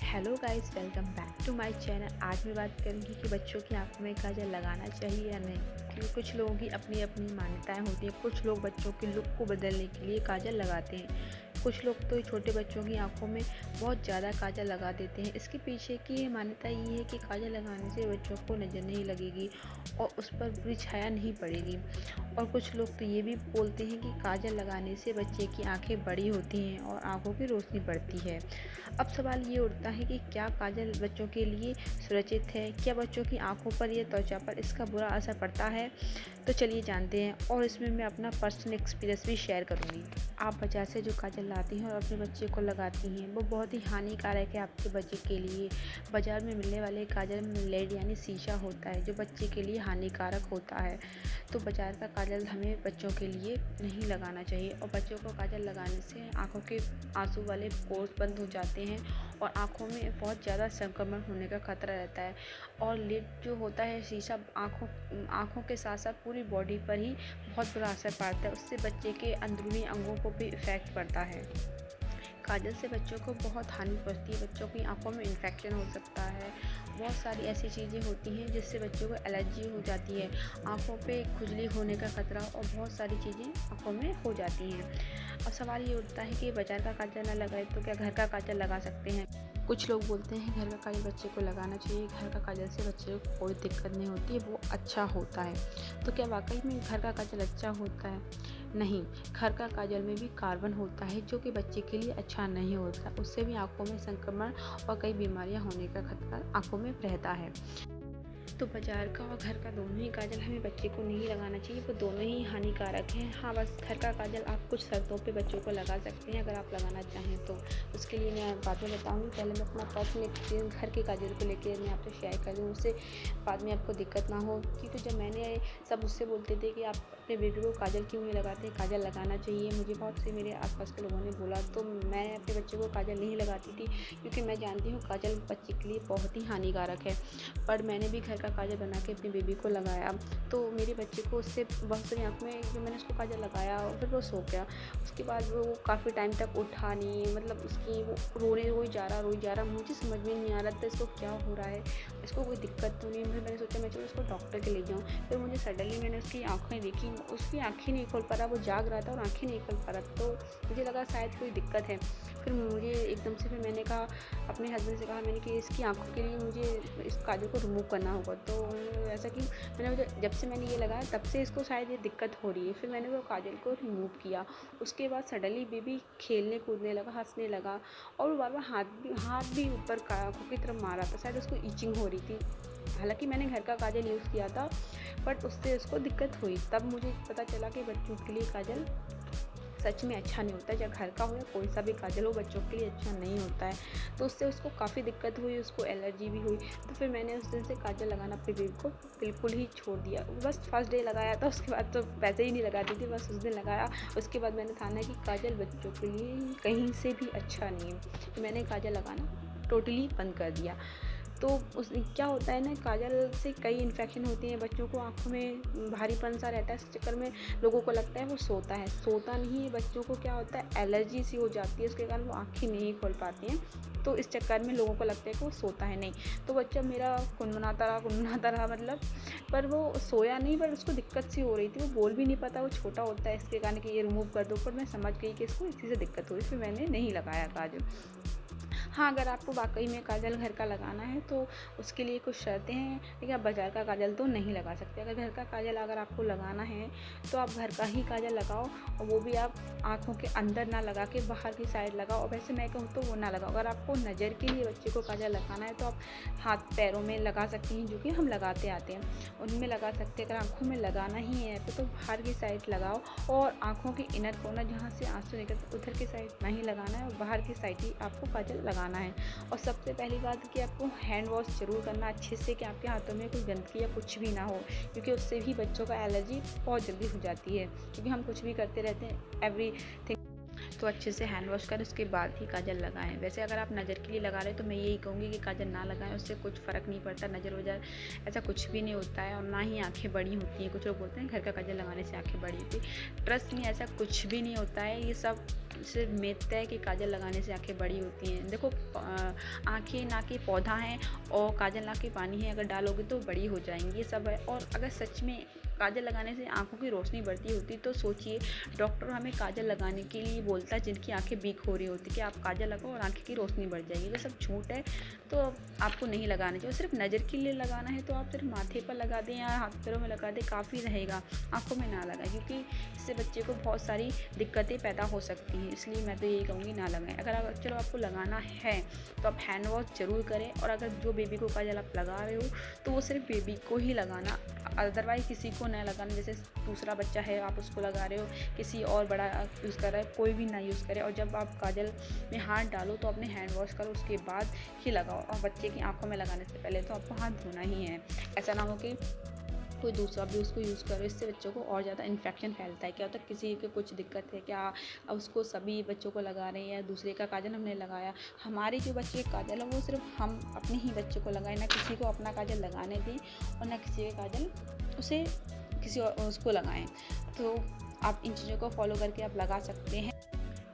Hello guys, welcome back to my channel. आज मैं बात करूंगी कि बच्चों की आंखों में काजल लगाना चाहिए या नहीं। क्योंकि कुछ लोगों की अपनी अपनी मान्यताएं होती हैं। कुछ लोग बच्चों के लुक को बदलने के लिए काजल लगाते हैं। कुछ लोग तो छोटे बच्चों की आंखों में बहुत ज़्यादा काजल लगा देते हैं। इसके पीछे की मान्यता ये है कि काजल लगाने से बच्चों को नज़र नहीं लगेगी और उस पर बुरी छाया नहीं पड़ेगी। और कुछ लोग तो ये भी बोलते हैं कि काजल लगाने से बच्चे की आंखें बड़ी होती हैं और आंखों की रोशनी बढ़ती है। अब सवाल ये उठता है कि क्या काजल बच्चों के लिए सुरक्षित है? क्या बच्चों की आंखों पर या त्वचा पर इसका बुरा असर पड़ता है? तो चलिए जानते हैं, और इसमें मैं अपना पर्सनल एक्सपीरियंस भी शेयर करूंगी। आप बाजार से जो काजल लाती हैं और अपने बच्चे को लगाती हैं, वो बहुत ही हानिकारक है आपके बच्चे के लिए। बाजार में मिलने वाले काजल में लेड यानी शीशा होता है, जो बच्चे के लिए हानिकारक होता है। तो बाजार का काजल हमें बच्चों के लिए नहीं लगाना चाहिए। और बच्चों को काजल लगाने से आंखों के आंसू वाले पोर्स बंद हो जाते हैं और आंखों में बहुत ज़्यादा संक्रमण होने का खतरा रहता है। और लिड जो होता है शीशा, आंखों के साथ साथ पूरी बॉडी पर ही बहुत बुरा असर पड़ता है। उससे बच्चे के अंदरूनी अंगों को भी इफ़ेक्ट पड़ता है। काजल से बच्चों को बहुत हानि पहुंचती है। बच्चों की आंखों में इन्फेक्शन हो सकता है। बहुत सारी ऐसी चीज़ें होती हैं जिससे बच्चों को एलर्जी हो जाती है। आंखों पे खुजली होने का खतरा और बहुत सारी चीज़ें आंखों में हो जाती हैं। और सवाल ये उठता है कि बाजार का काजल ना लगाए तो क्या घर का काजल लगा सकते हैं? कुछ लोग बोलते हैं घर का काजल बच्चे को लगाना चाहिए। घर का काजल से बच्चे को कोई दिक्कत नहीं होती है, वो अच्छा होता है। तो क्या वाकई में घर का काजल अच्छा होता है? नहीं, घर का काजल में भी कार्बन होता है, जो कि बच्चे के लिए अच्छा नहीं होता। उससे भी आंखों में संक्रमण और कई बीमारियां होने का खतरा आंखों में रहता है। तो बाजार का और घर का दोनों ही काजल हमें बच्चे को नहीं लगाना चाहिए। वो दोनों ही हानिकारक हैं। हाँ, बस घर का काजल आप कुछ शर्तों पे बच्चों को लगा सकते हैं, अगर आप लगाना चाहें तो। उसके लिए मैं बाद में बताऊंगी। पहले मैं अपना पर्सनल एक्सपीरियंस घर के काजल को लेकर मैं आपसे शेयर कर दूँ, उससे बाद में आपको दिक्कत ना हो। क्योंकि जब मैंने सब उससे बोलते थे कि आप अपने बेबी को काजल क्यों नहीं लगाते, काजल लगाना चाहिए। मुझे बहुत से मेरे आसपास के लोगों ने बोला, तो मैं अपने बच्चे को काजल नहीं लगाती थी, क्योंकि मैं जानती हूँ काजल बच्चे के लिए बहुत ही हानिकारक है। पर मैंने भी घर का काजल बना के अपनी बेबी को लगाया, तो मेरे बच्चे को उससे बहुत सारी आँख में जो मैंने उसको काजल लगाया और फिर वो सो गया। उसके बाद वो काफ़ी टाइम तक उठा नहीं, मतलब उसकी वो रोई जा रहा। मुझे समझ में नहीं आ रहा था इसको क्या हो रहा है, इसको कोई दिक्कत तो नहीं। फिर मैंने सोचा मैं चलो इसको डॉक्टर के ले जाऊँ। फिर मुझे सडनली मैंने उसकी आँखें देखी, उसकी आँखें नहीं खोल पा रहा, वो जाग रहा था और आँखें नहीं खोल पा रहा, तो मुझे लगा शायद कोई दिक्कत है। फिर मुझे एकदम से फिर मैंने कहा, अपने हस्बैंड से कहा मैंने कि इसकी आँखों के लिए मुझे इस काजल को रिमूव करना होगा। तो ऐसा कि जब से मैंने ये लगाया तब से इसको शायद ये दिक्कत हो रही है। फिर मैंने वो काजल को रिमूव किया। उसके बाद सडनली बेबी खेलने कूदने लगा, हंसने लगा, और वो बार बार हाथ भी ऊपर आँखों की तरफ मारा था। शायद उसको ईचिंग हो रही थी। हालांकि मैंने घर का काजल यूज़ किया था, बट उससे उसको दिक्कत हुई। तब मुझे पता चला कि बच्चों के लिए काजल सच में अच्छा नहीं होता है। चाहे घर का हो या कोई सा भी काजल हो, बच्चों के लिए अच्छा नहीं होता है। तो उससे उसको काफ़ी दिक्कत हुई, उसको एलर्जी भी हुई। तो फिर मैंने उस दिन से काजल लगाना अपनी बेबी को बिल्कुल ही छोड़ दिया। बस फर्स्ट डे लगाया था, उसके बाद तो वैसे ही नहीं लगाती थी, बस उस दिन लगाया। उसके बाद मैंने ठाना कि काजल बच्चों के लिए कहीं से भी अच्छा नहीं है, तो मैंने काजल लगाना टोटली बंद कर दिया। तो उस क्या होता है ना, काजल से कई इन्फेक्शन होती हैं। बच्चों को आँखों में भारीपन सा रहता है। इस चक्कर में लोगों को लगता है वो सोता नहीं है। बच्चों को क्या होता है, एलर्जी सी हो जाती है, उसके कारण वो आँखें नहीं खोल पाते हैं। तो इस चक्कर में लोगों को लगता है कि वो सोता है नहीं। तो बच्चा मेरा कुनमुनाता रहा मतलब, पर वो सोया नहीं, पर उसको दिक्कत सी हो रही थी। वो बोल भी नहीं पाता, वो छोटा होता है, इसके कारण कि ये रिमूव कर दो। पर मैं समझ गई कि इसको इसी से दिक्कत हो रही, फिर मैंने नहीं लगाया काजल। हाँ, अगर आपको वाकई में काजल घर का लगाना है तो उसके लिए कुछ शर्तें हैं, लेकिन आप बाज़ार का काजल तो नहीं लगा सकते। अगर घर का काजल अगर आपको लगाना है तो आप घर का ही काजल लगाओ, और वो भी आप आँखों के अंदर ना लगा के बाहर की साइड लगाओ। और वैसे मैं कहूँ तो वो ना लगाओ। अगर आपको नज़र के लिए बच्चे को काजल लगाना है तो आप हाथ पैरों में लगा सकती हैं, जो कि हम लगाते आते हैं, उनमें लगा सकते हैं। अगर आँखों में लगाना ही है तो बाहर की साइड लगाओ, और आँखों के इनर कोना जहाँ से आंसू निकलते उधर की साइड नहीं लगाना है, और बाहर की साइड ही आपको काजल लगाना है। और सबसे पहली बात कि आपको हैंड वॉश ज़रूर करना अच्छे से, कि आपके हाथों में कोई गंदगी या कुछ भी ना हो, क्योंकि उससे भी बच्चों का एलर्जी बहुत जल्दी हो जाती है, क्योंकि हम कुछ भी करते रहते हैं एवरीथिंग। तो अच्छे से हैंड वॉश करें, उसके बाद ही काजल लगाएं। वैसे अगर आप नज़र के लिए लगा रहे हैं तो मैं यही कहूँगी कि काजल ना लगाएं, उससे कुछ फ़र्क नहीं पड़ता, नज़र वज़र ऐसा कुछ भी नहीं होता है, और ना ही आँखें बड़ी होती हैं। कुछ लोग बोलते हैं घर का काजल लगाने से आँखें बड़ी होती है, ट्रस्ट में ऐसा कुछ भी नहीं होता है। ये सब सिर्फ मिथ है कि काजल लगाने से आँखें बड़ी होती हैं। देखो आँखें ना कि पौधा हैं और काजल ना कि पानी है, अगर डालोगे तो बड़ी हो जाएंगी, ये सब है। और अगर सच में काजल लगाने से आँखों की रोशनी बढ़ती होती तो सोचिए, डॉक्टर हमें काजल लगाने के लिए बोलता है जिनकी आँखें वीक हो रही होती कि आप काजल लगाओ और आँखें की रोशनी बढ़ जाएगी। ये सब झूठ है, तो आपको नहीं लगाना चाहिए। सिर्फ नज़र के लिए लगाना है तो आप सिर्फ माथे पर लगा दें या हाथ पैरों में लगा दें, काफ़ी रहेगा, आँखों में ना लगाएं, क्योंकि इससे बच्चे को बहुत सारी दिक्कतें पैदा हो सकती हैं। इसलिए मैं तो यही कहूँगी ना लगाएं। अगर चलो आपको लगाना है तो आप हैंड वॉश ज़रूर करें, और अगर जो बेबी को काजल आप लगा रहे हो तो वो सिर्फ बेबी को ही लगाना, अदरवाइज़ किसी को ना लगाना। जैसे दूसरा बच्चा है आप उसको लगा रहे हो, किसी और बड़ा यूज़ कर रहा है, कोई भी ना यूज़ करे। और जब आप काजल में हाथ डालो तो अपने हैंड वॉश करो, उसके बाद ही लगाओ। और बच्चे की आंखों में लगाने से पहले तो आपको हाथ धोना ही है। ऐसा ना हो कि कोई दूसरा भी उसको यूज़ करो, इससे बच्चों को और ज़्यादा इन्फेक्शन फैलता है। क्या होता है, किसी को कुछ दिक्कत है क्या, उसको सभी बच्चों को लगा रहे हैं या दूसरे का काजल हमने लगाया। हमारे जो बच्चे का काजल है वो सिर्फ हम अपने ही बच्चों को लगाएं, ना किसी को अपना काजल लगाने दें और ना किसी का काजल उसे किसी और उसको लगाएं। तो आप इन चीज़ों को फॉलो करके आप लगा सकते हैं।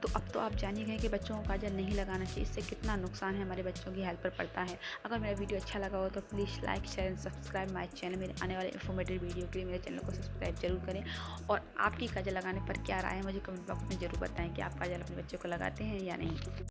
तो अब तो आप जान ही गए कि बच्चों को काजल नहीं लगाना चाहिए, इससे कितना नुकसान है हमारे बच्चों की हेल्थ पर पड़ता है। अगर मेरा वीडियो अच्छा लगा हो तो please like share and subscribe my channel. मेरे आने वाले इन्फॉर्मेटिव वीडियो के लिए मेरे चैनल को सब्सक्राइब जरूर करें। और आपकी काजल लगाने पर क्या राय है मुझे कमेंट बॉक्स में ज़रूर बताएं कि आप काजल अपने बच्चों को लगाते हैं या नहीं।